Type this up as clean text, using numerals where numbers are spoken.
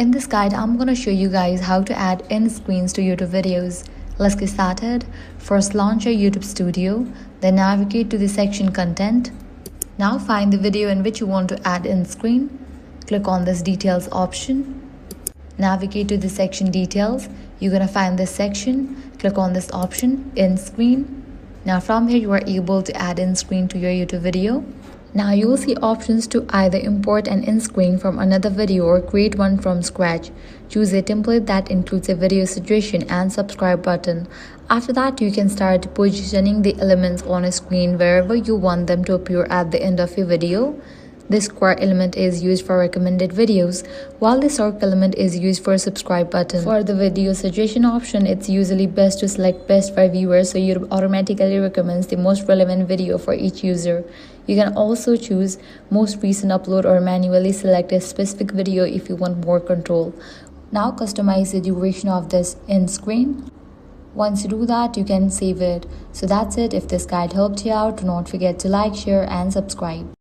In this guide, I'm going to show you guys how to add end screens to YouTube videos. Let's get started. First, launch your YouTube Studio, then navigate to the section Content. Now find the video in which you want to add end screen. Click on this Details option. Navigate to the section Details. You're going to find this section. Click on this option, End Screen. Now from here, you are able to add end screen to your YouTube video. Now you will see options to either import an end screen from another video or create one from scratch. Choose a template that includes a video suggestion and subscribe button. After that, you can start positioning the elements on a screen wherever you want them to appear at the end of your video. This square element is used for recommended videos, while the circle element is used for subscribe button. For the video suggestion option, it's usually best to select best for viewers, so YouTube automatically recommends the most relevant video for each user. You can also choose most recent upload or manually select a specific video if you want more control. Now customize the duration of this end screen. Once you do that, you can save it. So that's it. If this guide helped you out, do not forget to like, share and subscribe.